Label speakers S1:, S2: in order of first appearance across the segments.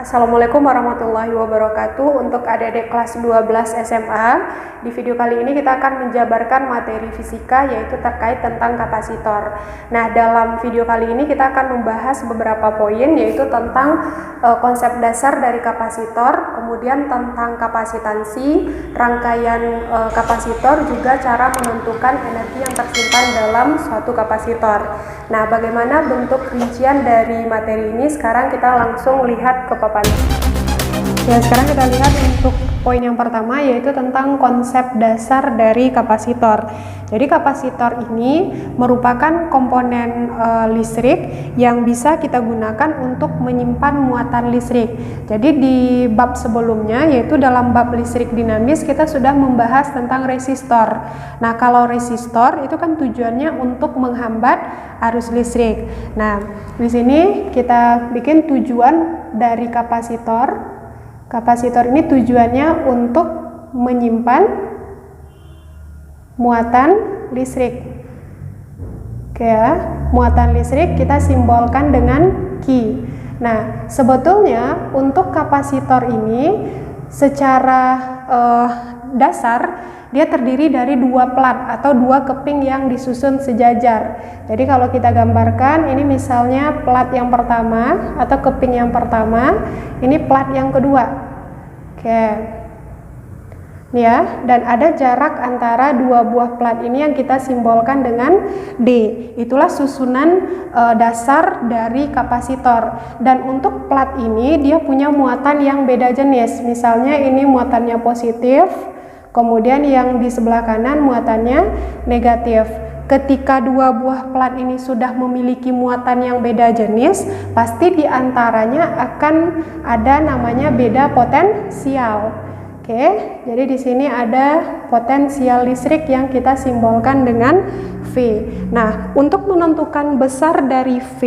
S1: Assalamualaikum warahmatullahi wabarakatuh. Untuk adik-adik kelas 12 SMA, di video kali ini kita akan menjabarkan materi fisika yaitu terkait tentang kapasitor. Nah, dalam video kali ini kita akan membahas beberapa poin yaitu tentang konsep dasar dari kapasitor, kemudian tentang kapasitansi, rangkaian kapasitor, juga cara menentukan energi yang tersimpan dalam suatu kapasitor. Nah, bagaimana bentuk rincian dari materi ini? Sekarang kita langsung lihat ke papan. Ya, sekarang kita lihat untuk poin yang pertama yaitu tentang konsep dasar dari kapasitor. Jadi kapasitor ini merupakan komponen listrik yang bisa kita gunakan untuk menyimpan muatan listrik. Jadi di bab sebelumnya yaitu dalam bab listrik dinamis kita sudah membahas tentang resistor. Nah, kalau resistor itu kan tujuannya untuk menghambat arus listrik. Nah, di sini kita bikin tujuan dari kapasitor. Kapasitor ini tujuannya untuk menyimpan muatan listrik. Oke ya, muatan listrik kita simbolkan dengan Q. Nah, sebetulnya untuk kapasitor ini secara dasar dia terdiri dari dua plat atau dua keping yang disusun sejajar. Jadi kalau kita gambarkan ini misalnya plat yang pertama atau keping yang pertama, ini plat yang kedua. Oke. Ya, dan ada jarak antara dua buah plat ini yang kita simbolkan dengan D. Itulah susunan dasar dari kapasitor. Dan untuk plat ini dia punya muatan yang beda jenis. Misalnya ini muatannya positif, kemudian yang di sebelah kanan muatannya negatif. Ketika dua buah plat ini sudah memiliki muatan yang beda jenis, pasti di antaranya akan ada namanya beda potensial. Oke, jadi di sini ada potensial listrik yang kita simbolkan dengan V. Nah, untuk menentukan besar dari V,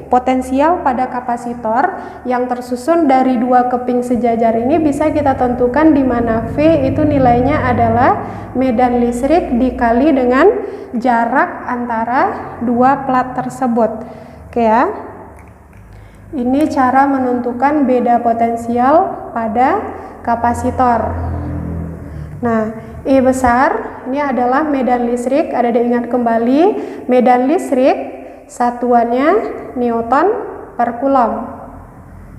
S1: potensial pada kapasitor yang tersusun dari dua keping sejajar ini bisa kita tentukan di mana V itu nilainya adalah medan listrik dikali dengan jarak antara dua plat tersebut. Oke ya. Ini cara menentukan beda potensial pada kapasitor. Nah, E besar ini adalah medan listrik. Ada diingat kembali, medan listrik satuannya Newton per Coulomb.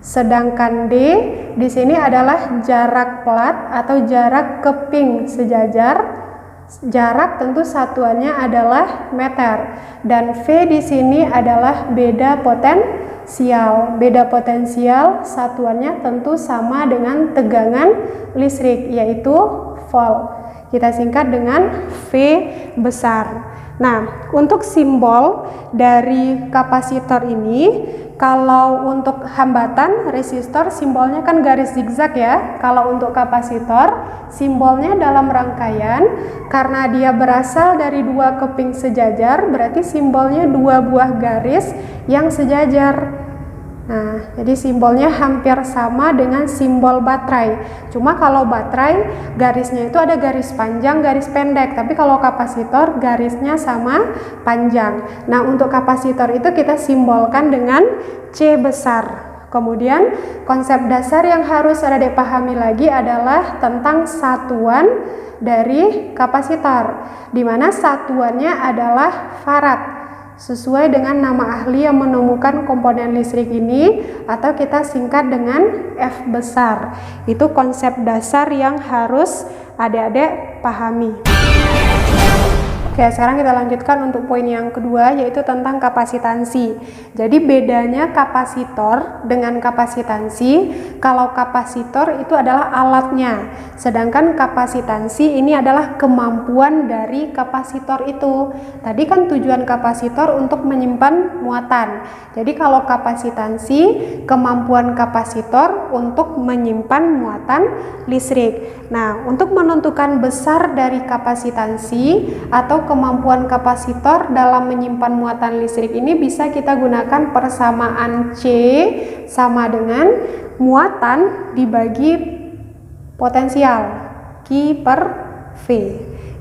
S1: Sedangkan D di sini adalah jarak plat atau jarak keping sejajar. Jarak tentu satuannya adalah meter, dan V di sini adalah beda potensial. Beda potensial satuannya tentu sama dengan tegangan listrik, yaitu volt. Kita singkat dengan V besar. Nah, untuk simbol dari kapasitor ini, kalau untuk hambatan resistor simbolnya kan garis zigzag ya. Kalau untuk kapasitor simbolnya dalam rangkaian, karena dia berasal dari dua keping sejajar, berarti simbolnya dua buah garis yang sejajar. Nah, jadi simbolnya hampir sama dengan simbol baterai. Cuma kalau baterai garisnya itu ada garis panjang, garis pendek. Tapi kalau kapasitor garisnya sama panjang. Nah, untuk kapasitor itu kita simbolkan dengan C besar. Kemudian konsep dasar yang harus adik pahami lagi adalah tentang satuan dari kapasitor, di mana satuannya adalah farad. Sesuai dengan nama ahli yang menemukan komponen listrik ini, atau kita singkat dengan F besar. Itu konsep dasar yang harus adik-adik pahami. Oke, sekarang kita lanjutkan untuk poin yang kedua yaitu tentang kapasitansi. Jadi bedanya kapasitor dengan kapasitansi, kalau kapasitor itu adalah alatnya, sedangkan kapasitansi ini adalah kemampuan dari kapasitor itu. Tadi kan tujuan kapasitor untuk menyimpan muatan. Jadi kalau kapasitansi, kemampuan kapasitor untuk menyimpan muatan listrik. Nah, untuk menentukan besar dari kapasitansi atau kemampuan kapasitor dalam menyimpan muatan listrik ini bisa kita gunakan persamaan C sama dengan muatan dibagi potensial Q per V.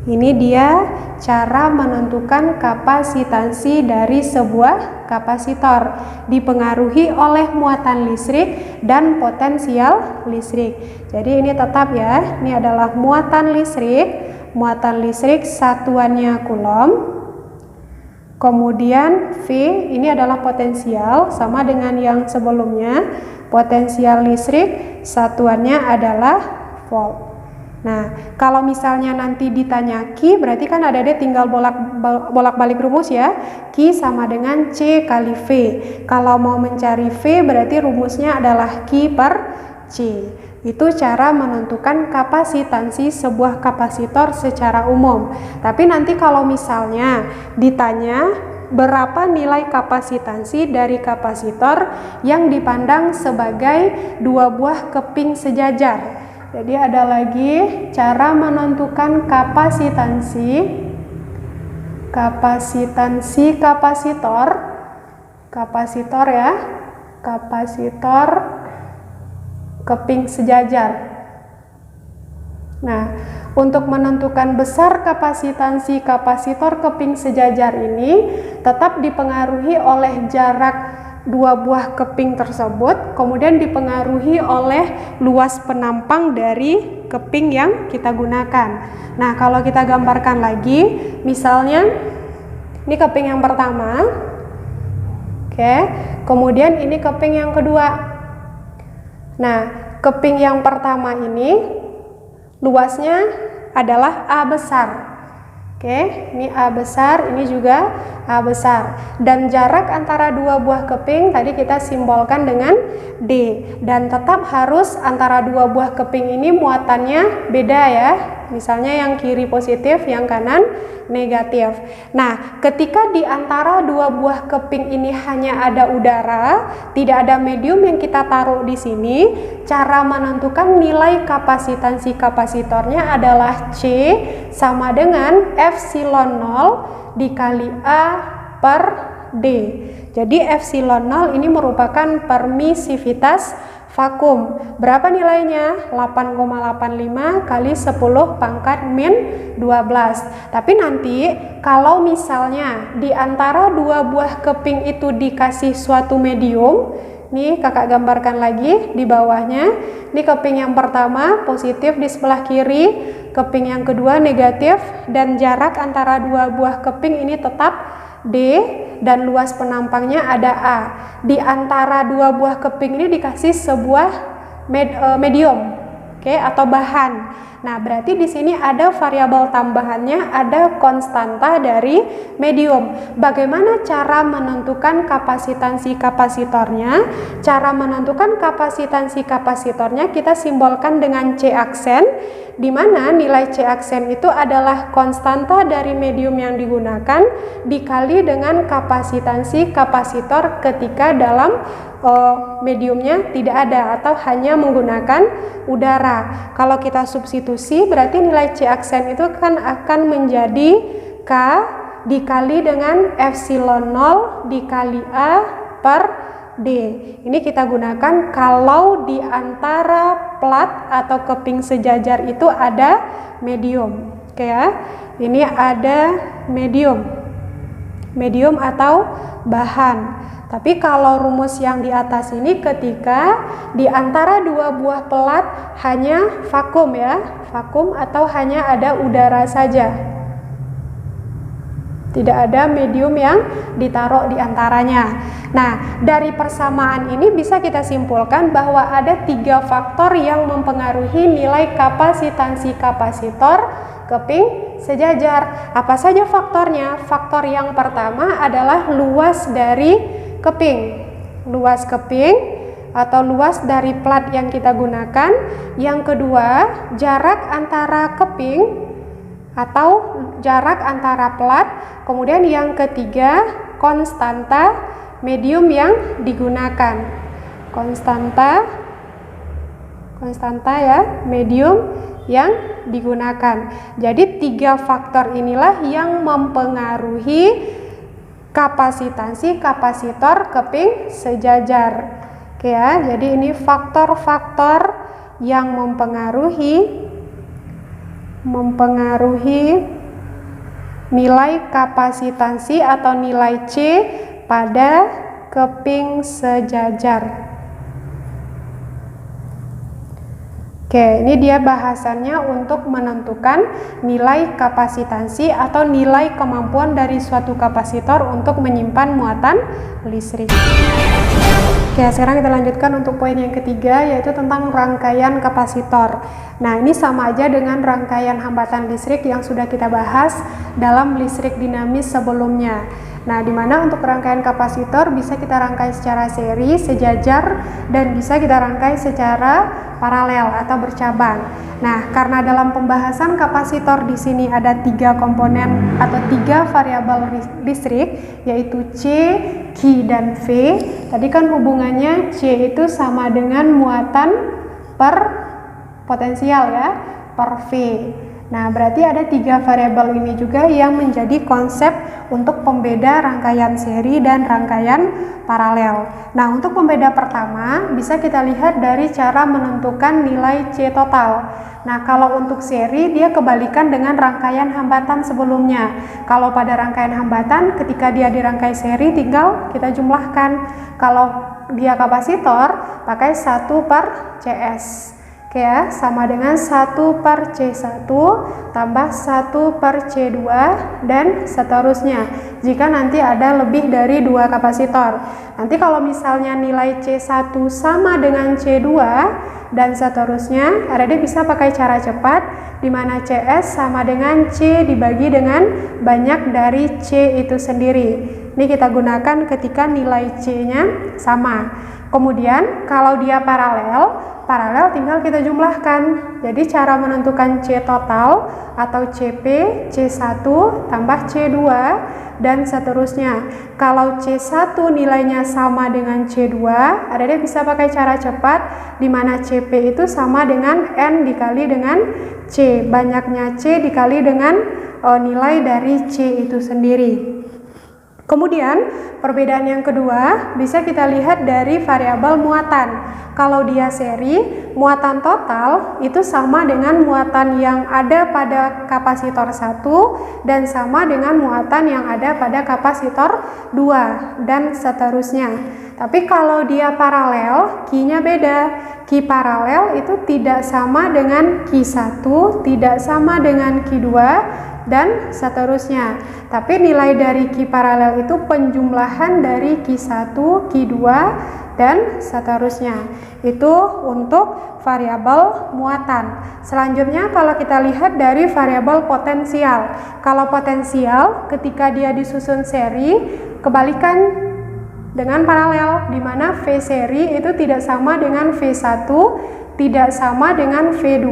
S1: Ini dia cara menentukan kapasitansi dari sebuah kapasitor, dipengaruhi oleh muatan listrik dan potensial listrik. Jadi ini tetap ya, ini adalah muatan listrik satuannya Coulomb. Kemudian V ini adalah potensial, sama dengan yang sebelumnya, potensial listrik satuannya adalah volt. Nah, kalau misalnya nanti ditanya Q, berarti kan ada tinggal bolak-balik rumus ya. Q sama dengan C kali V. Kalau mau mencari V, berarti rumusnya adalah Q per C. Itu cara menentukan kapasitansi sebuah kapasitor secara umum. Tapi nanti kalau misalnya ditanya berapa nilai kapasitansi dari kapasitor yang dipandang sebagai dua buah keping sejajar. Jadi ada lagi cara menentukan kapasitansi kapasitor ya, kapasitor keping sejajar. Nah, untuk menentukan besar kapasitansi kapasitor keping sejajar ini tetap dipengaruhi oleh jarak dua buah keping tersebut, kemudian dipengaruhi oleh luas penampang dari keping yang kita gunakan. Nah, kalau kita gambarkan lagi, misalnya ini keping yang pertama, oke, kemudian ini keping yang kedua. Nah, keping yang pertama ini luasnya adalah A besar. Oke, ini A besar, ini juga A besar. Dan jarak antara dua buah keping tadi kita simbolkan dengan D. Dan tetap harus antara dua buah keping ini muatannya beda ya. Misalnya yang kiri positif, yang kanan negatif. Nah, ketika di antara dua buah keping ini hanya ada udara, tidak ada medium yang kita taruh di sini, cara menentukan nilai kapasitansi kapasitornya adalah C sama dengan epsilon 0 dikali A per D. Jadi epsilon 0 ini merupakan permisivitas vakum. Berapa nilainya? 8,85 kali 10 pangkat min 12. Tapi nanti kalau misalnya di antara dua buah keping itu dikasih suatu medium, nih kakak gambarkan lagi di bawahnya. Ini keping yang pertama positif di sebelah kiri, keping yang kedua negatif, dan jarak antara dua buah keping ini tetap D dan luas penampangnya ada A. Di antara dua buah keping ini dikasih sebuah medium, oke, atau bahan. Nah, berarti di sini ada variabel tambahannya, ada konstanta dari medium. Bagaimana cara menentukan kapasitansi kapasitornya? Cara menentukan kapasitansi kapasitornya kita simbolkan dengan C aksen, di mana nilai C aksen itu adalah konstanta dari medium yang digunakan dikali dengan kapasitansi kapasitor ketika dalam mediumnya tidak ada atau hanya menggunakan udara. Kalau kita substitusi berarti nilai C aksen itu kan akan menjadi K dikali dengan epsilon 0 dikali A per D. Ini kita gunakan kalau di antara plat atau keping sejajar itu ada medium. Oke ya. Ini ada medium atau bahan. Tapi kalau rumus yang di atas ini ketika di antara dua buah pelat hanya vakum ya, vakum atau hanya ada udara saja. Tidak ada medium yang ditaruh di antaranya. Nah, dari persamaan ini bisa kita simpulkan bahwa ada 3 faktor yang mempengaruhi nilai kapasitansi kapasitor keping sejajar. Apa saja faktornya? Faktor yang pertama adalah luas dari keping. Luas keping atau luas dari plat yang kita gunakan. Yang kedua, jarak antara keping atau jarak antara plat. Kemudian yang ketiga, konstanta medium yang digunakan. Konstanta ya, medium yang digunakan. Jadi 3 faktor inilah yang mempengaruhi kapasitansi kapasitor keping sejajar. Oke ya, jadi ini faktor-faktor yang mempengaruhi nilai kapasitansi atau nilai C pada keping sejajar. Oke, ini dia bahasannya untuk menentukan nilai kapasitansi atau nilai kemampuan dari suatu kapasitor untuk menyimpan muatan listrik. Oke, sekarang kita lanjutkan untuk poin yang ketiga, yaitu tentang rangkaian kapasitor. Nah, ini sama aja dengan rangkaian hambatan listrik yang sudah kita bahas dalam listrik dinamis sebelumnya. Nah, di mana untuk rangkaian kapasitor bisa kita rangkai secara seri, sejajar, dan bisa kita rangkai secara paralel atau bercabang. Nah, karena dalam pembahasan kapasitor di sini ada 3 komponen atau 3 variabel listrik, yaitu C, Q, dan V. Tadi kan hubungannya C itu sama dengan muatan per potensial ya, per V. Nah, berarti ada 3 variabel ini juga yang menjadi konsep untuk pembeda rangkaian seri dan rangkaian paralel. Nah, untuk pembeda pertama bisa kita lihat dari cara menentukan nilai C total. Nah, kalau untuk seri dia kebalikan dengan rangkaian hambatan sebelumnya. Kalau pada rangkaian hambatan ketika dia dirangkai seri tinggal kita jumlahkan. Kalau dia kapasitor pakai 1 per CS. Oke ya, sama dengan 1 per C1 tambah 1 per C2 dan seterusnya jika nanti ada lebih dari 2 kapasitor. Nanti kalau misalnya nilai C1 sama dengan C2 dan seterusnya, adik bisa pakai cara cepat di mana CS sama dengan C dibagi dengan banyak dari C itu sendiri. Ini kita gunakan ketika nilai C-nya sama. Kemudian kalau dia paralel tinggal kita jumlahkan. Jadi cara menentukan C total atau CP, C1 tambah C2 dan seterusnya. Kalau C1 nilainya sama dengan C2, adik bisa pakai cara cepat di mana CP itu sama dengan N dikali dengan C. Banyaknya C dikali dengan nilai dari C itu sendiri. Kemudian perbedaan yang kedua bisa kita lihat dari variabel muatan. Kalau dia seri, muatan total itu sama dengan muatan yang ada pada kapasitor 1 dan sama dengan muatan yang ada pada kapasitor 2 dan seterusnya. Tapi kalau dia paralel, Q-nya beda. Q paralel itu tidak sama dengan Q1, tidak sama dengan Q2 dan seterusnya. Tapi nilai dari Q paralel itu penjumlahan dari Q1, Q2 dan seterusnya. Itu untuk variabel muatan. Selanjutnya kalau kita lihat dari variabel potensial. Kalau potensial ketika dia disusun seri, kebalikan dengan paralel, di mana V seri itu tidak sama dengan V1, tidak sama dengan V2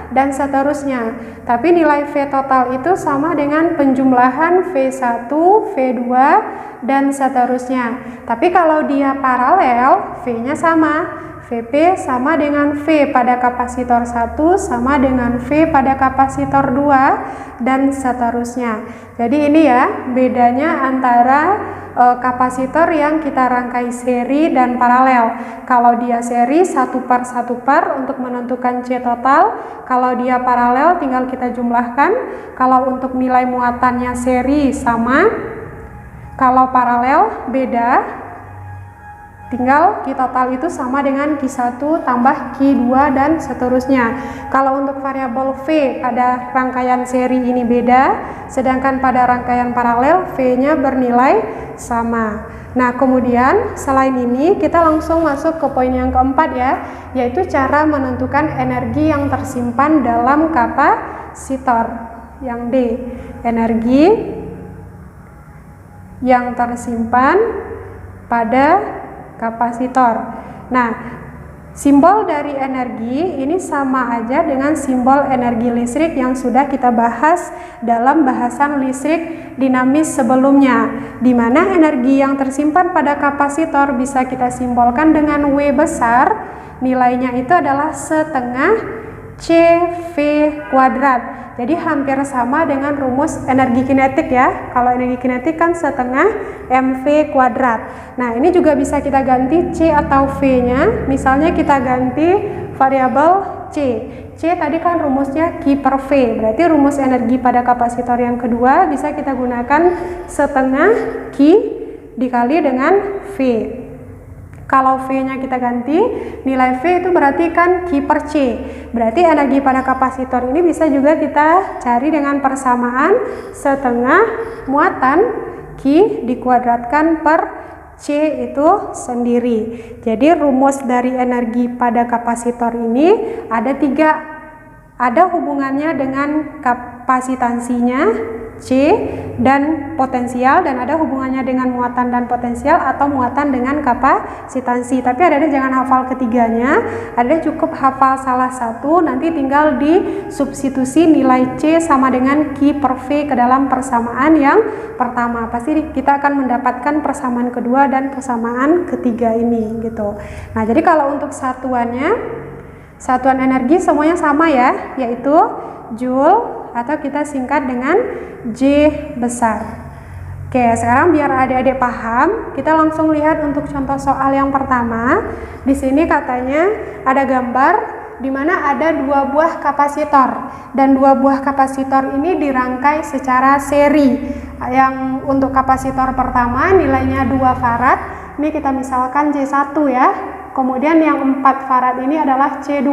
S1: dan seterusnya. Tapi nilai V total itu sama dengan penjumlahan V1, V2 dan seterusnya. Tapi kalau dia paralel, V-nya sama. Vp sama dengan V pada kapasitor 1 sama dengan V pada kapasitor 2 dan seterusnya. Jadi ini ya bedanya antara kapasitor yang kita rangkai seri dan paralel. Kalau dia seri 1 per untuk menentukan C total. Kalau dia paralel tinggal kita jumlahkan. Kalau untuk nilai muatannya seri sama, kalau paralel beda. Tinggal Q total itu sama dengan Q1 tambah Q2 dan seterusnya. Kalau untuk variabel V pada rangkaian seri ini beda, sedangkan pada rangkaian paralel V-nya bernilai sama. Nah, kemudian selain ini kita langsung masuk ke poin yang keempat ya, yaitu cara menentukan energi yang tersimpan dalam kapasitor. Yang D, energi yang tersimpan pada kapasitor. Nah, simbol dari energi ini sama aja dengan simbol energi listrik yang sudah kita bahas dalam bahasan listrik dinamis sebelumnya, di mana energi yang tersimpan pada kapasitor bisa kita simbolkan dengan W besar, nilainya itu adalah setengah CV kuadrat. Jadi hampir sama dengan rumus energi kinetik ya. Kalau energi kinetik kan setengah MV kuadrat. Nah, ini juga bisa kita ganti C atau V-nya. Misalnya kita ganti variabel C. C C tadi kan rumusnya Q per V, berarti rumus energi pada kapasitor yang kedua bisa kita gunakan setengah Q dikali dengan V. Kalau V-nya kita ganti, nilai V itu berarti kan Q per C. Berarti energi pada kapasitor ini bisa juga kita cari dengan persamaan setengah muatan Q dikuadratkan per C itu sendiri. Jadi rumus dari energi pada kapasitor ini ada 3. Ada hubungannya dengan kapasitansinya C dan potensial, dan ada hubungannya dengan muatan dan potensial atau muatan dengan kapasitansi. Tapi ada jangan hafal ketiganya, ada cukup hafal salah satu, nanti tinggal disubstitusi nilai C sama dengan Q per V ke dalam persamaan yang pertama. Pasti kita akan mendapatkan persamaan kedua dan persamaan ketiga ini gitu. Nah, jadi kalau untuk satuan energi semuanya sama ya, yaitu Joule atau kita singkat dengan J besar. Oke, sekarang biar adik-adik paham, kita langsung lihat untuk contoh soal yang pertama. Di sini katanya ada gambar di mana ada 2 buah kapasitor, dan 2 buah kapasitor ini dirangkai secara seri. Yang untuk kapasitor pertama nilainya 2 farad, ini kita misalkan C1 ya. Kemudian yang 4 farad ini adalah C2.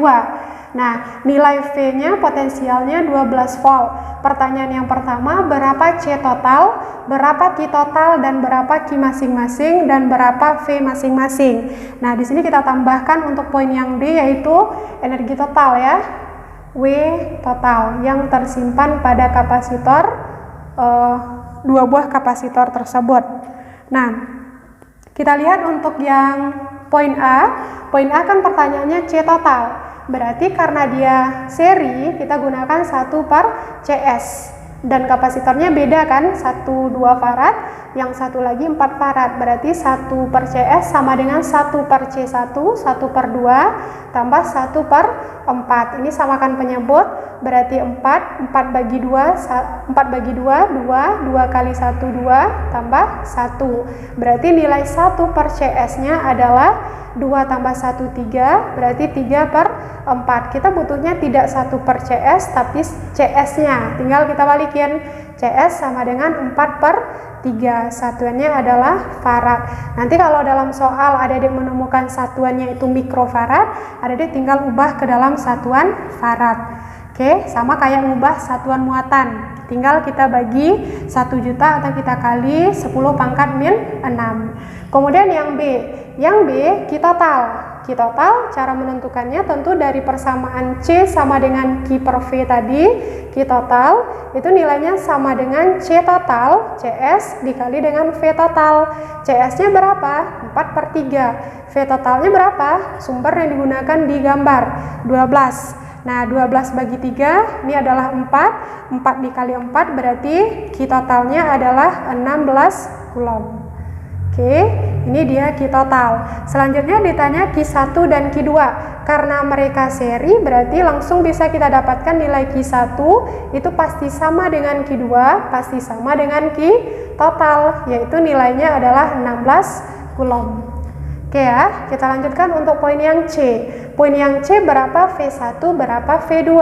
S1: Nah, nilai V-nya potensialnya 12 volt. Pertanyaan yang pertama, berapa C total, berapa Q total, dan berapa Q masing-masing, dan berapa V masing-masing. Nah, di sini kita tambahkan untuk poin yang D, yaitu energi total ya, W total yang tersimpan pada kapasitor, 2 buah kapasitor tersebut. Nah, kita lihat untuk yang poin A kan pertanyaannya C total. Berarti karena dia seri, kita gunakan 1 per CS. Dan kapasitornya beda kan, 1 2 farad, yang satu lagi 4 farad. Berarti 1 per CS sama dengan 1 per C1, 1 per 2, tambah 1 per 4. Ini samakan penyebut, berarti 4 bagi 2, 2 kali 1, 2, tambah 1. Berarti nilai 1 per CS-nya adalah 2 tambah 1, 3, berarti 3 per 4. Kita butuhnya tidak 1 per CS, tapi CS-nya. Tinggal kita balikin. CS sama dengan 4 per 3. Satuannya adalah farad. Nanti kalau dalam soal adik-adik menemukan satuannya itu mikrofarad, adik-adik tinggal ubah ke dalam satuan farad. Oke, sama kayak ubah satuan muatan. Tinggal kita bagi 1 juta atau kita kali 10 pangkat min 6. Kemudian yang B. Yang B, Q total. Q total, cara menentukannya tentu dari persamaan C sama dengan Q per V tadi. Q total itu nilainya sama dengan C total, CS dikali dengan V total. CS-nya berapa? 4 per 3. V totalnya berapa? Sumber yang digunakan di gambar, 12. Nah, 12 bagi 3, ini adalah 4. 4 dikali 4 berarti Q totalnya adalah 16 coulomb. Oke, ini dia Q total. Selanjutnya ditanya Q1 dan Q2. Karena mereka seri, berarti langsung bisa kita dapatkan nilai Q1 itu pasti sama dengan Q2, pasti sama dengan Q total, yaitu nilainya adalah 16 coulomb. Oke ya, kita lanjutkan untuk poin yang C. Poin yang C berapa V1, berapa V2.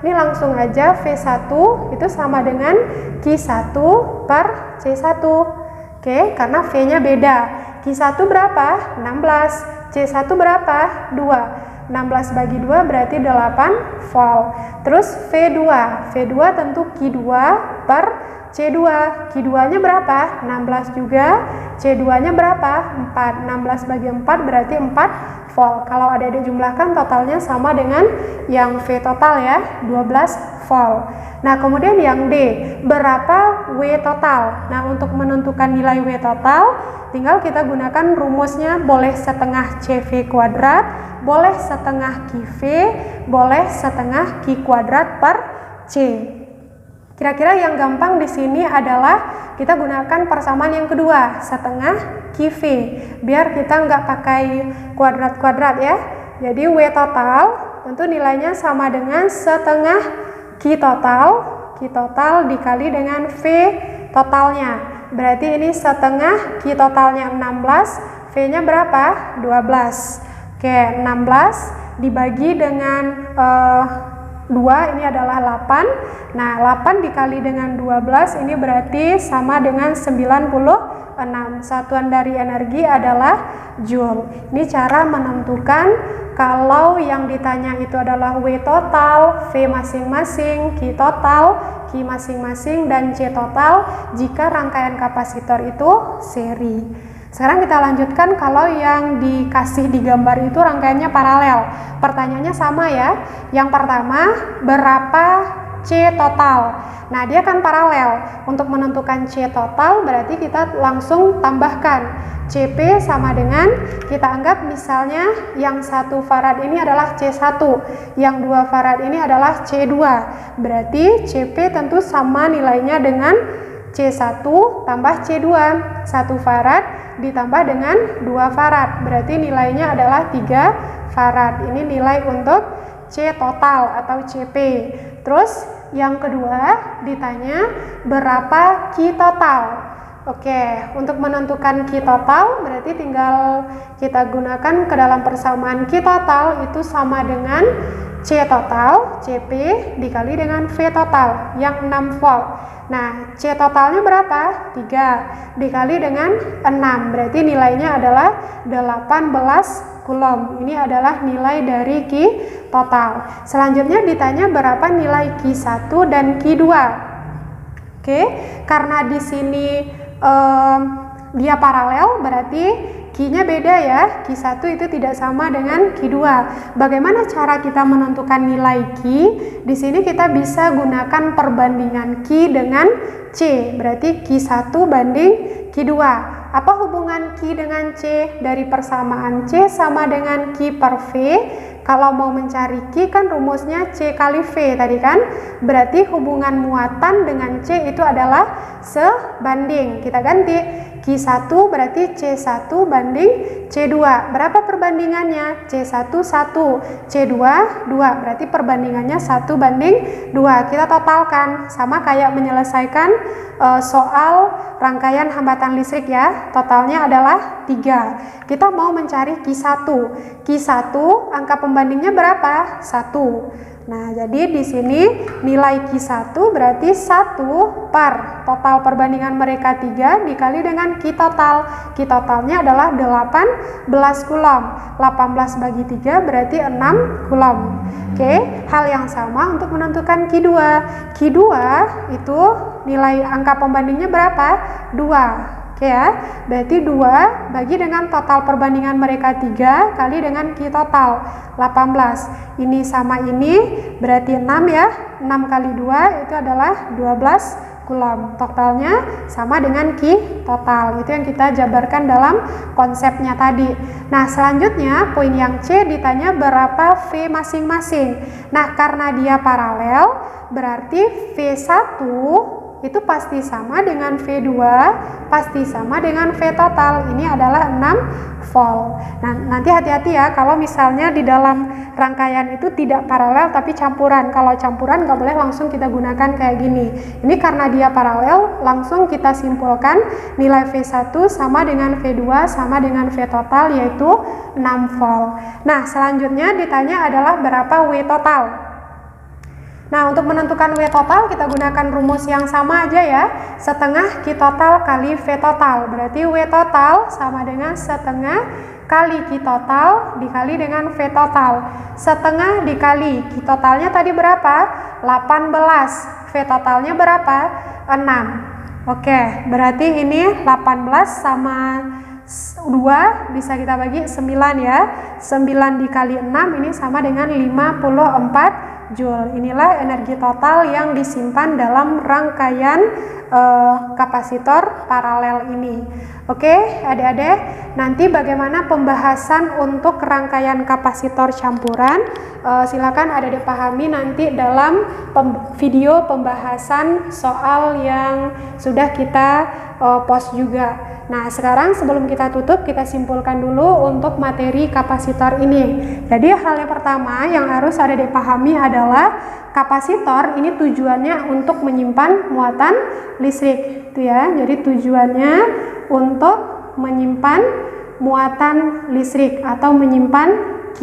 S1: Ini langsung aja V1 itu sama dengan Q1 per C1. Oke, karena V-nya beda. Q1 berapa? 16. C1 berapa? 2. 16 bagi 2 berarti 8 volt. Terus V2. V2 tentu Q2 per C2. Q2-nya berapa? 16 juga. C2-nya berapa? 4. 16 bagi 4 berarti 4 volt. Kalau adik-adik jumlahkan totalnya sama dengan yang V total ya, 12 volt. Nah, kemudian yang D, berapa W total? Nah, untuk menentukan nilai W total, tinggal kita gunakan rumusnya, boleh setengah CV kuadrat, boleh setengah QV, boleh setengah Q kuadrat per C. Kira-kira yang gampang di sini adalah kita gunakan persamaan yang kedua, setengah QV, biar kita nggak pakai kuadrat-kuadrat ya. Jadi W total tentu nilainya sama dengan setengah Q total dikali dengan V totalnya. Berarti ini setengah Q totalnya 16, V-nya berapa? 12. Oke, 16 dibagi dengan 2 ini adalah 8. Nah, 8 dikali dengan 12 ini berarti sama dengan 96. Satuan dari energi adalah joule. Ini cara menentukan kalau yang ditanya itu adalah W total, V masing-masing, Q total, Q masing-masing, dan C total jika rangkaian kapasitor itu seri. Sekarang kita lanjutkan kalau yang dikasih di gambar itu rangkaiannya paralel. Pertanyaannya sama ya. Yang pertama, berapa C total? Nah, dia kan paralel. Untuk menentukan C total berarti kita langsung tambahkan. CP sama dengan, kita anggap misalnya yang 1 farad ini adalah C1, yang 2 farad ini adalah C2. Berarti CP tentu sama nilainya dengan C1 tambah C2. 1 farad ditambah dengan 2 farad, berarti nilainya adalah 3 farad. Ini nilai untuk C total atau CP. Terus yang kedua ditanya berapa Q total. Oke, untuk menentukan Q total berarti tinggal kita gunakan ke dalam persamaan Q total itu sama dengan C total, CP dikali dengan V total yang 6 volt. Nah, C totalnya berapa? 3 dikali dengan 6, berarti nilainya adalah 18 coulomb. Ini adalah nilai dari Q total. Selanjutnya ditanya berapa nilai Q1 dan Q2. Oke, karena di sini dia paralel berarti Q-nya beda ya. Q1 itu tidak sama dengan Q2. Bagaimana cara kita menentukan nilai Q? Di sini kita bisa gunakan perbandingan Q dengan C. Berarti Q1 banding Q2. Apa hubungan Q dengan C? Dari persamaan C sama dengan Q per V. Kalau mau mencari Q kan rumusnya C kali V tadi kan. Berarti hubungan muatan dengan C itu adalah sebanding. Kita ganti. Q1 berarti C1 banding C2. Berapa perbandingannya? C1 1, C2 2. Berarti perbandingannya 1 banding 2. Kita totalkan. Sama kayak menyelesaikan soal rangkaian hambatan listrik ya. Totalnya adalah 3. Kita mau mencari Q1. Q1 angka pembandingnya berapa? 1. Nah, jadi di sini nilai Q1 berarti 1 per total perbandingan mereka 3 dikali dengan Q total. Q totalnya adalah 18 coulomb. 18 bagi 3 berarti 6 coulomb. Oke, hal yang sama untuk menentukan Q2. Q2 itu nilai angka pembandingnya berapa? 2. Oke ya, berarti 2 bagi dengan total perbandingan mereka 3 kali dengan Q total 18. Ini sama ini berarti 6 ya. 6 kali 2 itu adalah 12 coulomb. Totalnya sama dengan Q total. Itu yang kita jabarkan dalam konsepnya tadi. Nah, selanjutnya poin yang C ditanya berapa V masing-masing. Nah, karena dia paralel berarti V1 itu pasti sama dengan V2, pasti sama dengan V total. Ini adalah 6 volt. Nah, nanti hati-hati ya kalau misalnya di dalam rangkaian itu tidak paralel tapi campuran. Kalau campuran nggak boleh langsung kita gunakan kayak gini. Ini karena dia paralel, langsung kita simpulkan nilai V1 sama dengan V2 sama dengan V total yaitu 6 volt. Nah, selanjutnya ditanya adalah berapa W total. Nah, untuk menentukan W total kita gunakan rumus yang sama aja ya. Setengah Q total kali V total. Berarti W total sama dengan setengah kali Q total dikali dengan V total. Setengah dikali Q totalnya tadi berapa? 18. V totalnya berapa? 6. Oke, berarti ini 18 sama 2 bisa kita bagi 9 ya. 9 dikali 6 ini sama dengan 54 Joule. Inilah energi total yang disimpan dalam rangkaian kapasitor paralel ini. Oke, adik-adik, nanti bagaimana pembahasan untuk rangkaian kapasitor campuran? Silakan adik-adik pahami nanti dalam video pembahasan soal yang sudah kita post juga. Nah, sekarang sebelum kita tutup, kita simpulkan dulu untuk materi kapasitor ini. Jadi hal yang pertama yang harus adik-adik pahami adalah kapasitor ini tujuannya untuk menyimpan muatan listrik, itu ya. Jadi tujuannya untuk menyimpan muatan listrik atau menyimpan Q.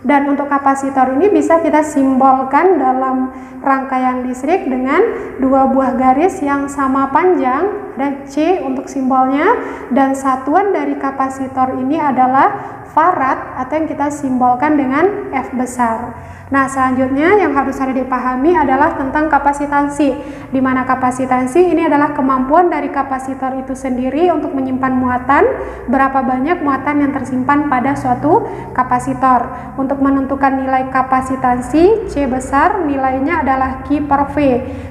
S1: Dan untuk kapasitor ini bisa kita simbolkan dalam rangkaian listrik dengan dua buah garis yang sama panjang, ada C untuk simbolnya, dan satuan dari kapasitor ini adalah farad atau yang kita simbolkan dengan F besar. Nah, selanjutnya yang harus ada dipahami adalah tentang kapasitansi, di mana kapasitansi ini adalah kemampuan dari kapasitor itu sendiri untuk menyimpan muatan, berapa banyak muatan yang tersimpan pada suatu kapasitor. Untuk menentukan nilai kapasitansi C besar, nilainya adalah Q per V.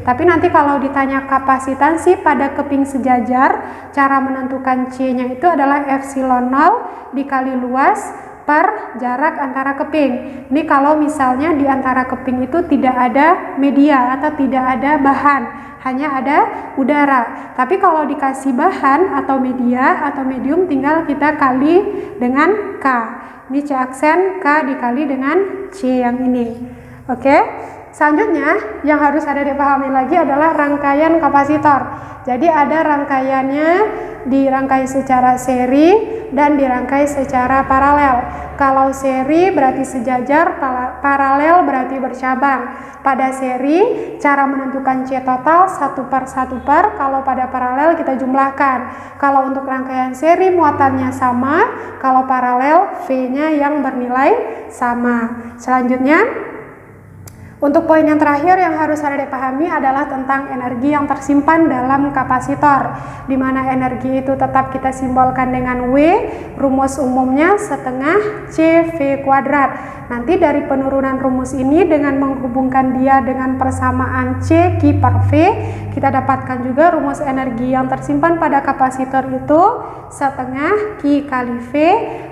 S1: Tapi nanti kalau ditanya kapasitansi pada keping sejajar, cara menentukan C-nya itu adalah epsilon 0 dikali luas per jarak antara keping. Ini kalau misalnya di antara keping itu tidak ada media atau tidak ada bahan, hanya ada udara. Tapi kalau dikasih bahan atau media atau medium, tinggal kita kali dengan K. Ini C aksen, K dikali dengan C yang ini. Oke. Selanjutnya yang harus ada dipahami lagi adalah rangkaian kapasitor. Jadi ada rangkaiannya, dirangkai secara seri dan dirangkai secara paralel. Kalau seri berarti sejajar, paralel berarti bercabang. Pada seri cara menentukan C total 1/1/, kalau pada paralel kita jumlahkan. Kalau untuk rangkaian seri muatannya sama, kalau paralel V-nya yang bernilai sama. Selanjutnya untuk poin yang terakhir yang harus ada dipahami adalah tentang energi yang tersimpan dalam kapasitor, di mana energi itu tetap kita simbolkan dengan W, rumus umumnya setengah CV kuadrat. Nanti dari penurunan rumus ini dengan menghubungkan dia dengan persamaan C Q per V, kita dapatkan juga rumus energi yang tersimpan pada kapasitor itu setengah Q kali V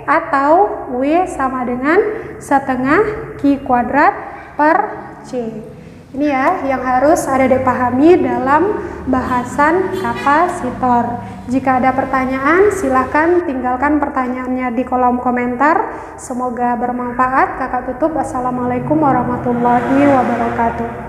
S1: atau W sama dengan setengah Q kuadrat per C. Ini ya yang harus ada dipahami dalam bahasan kapasitor. Jika ada pertanyaan, silakan tinggalkan pertanyaannya di kolom komentar. Semoga bermanfaat. Kakak tutup. Assalamualaikum warahmatullahi wabarakatuh.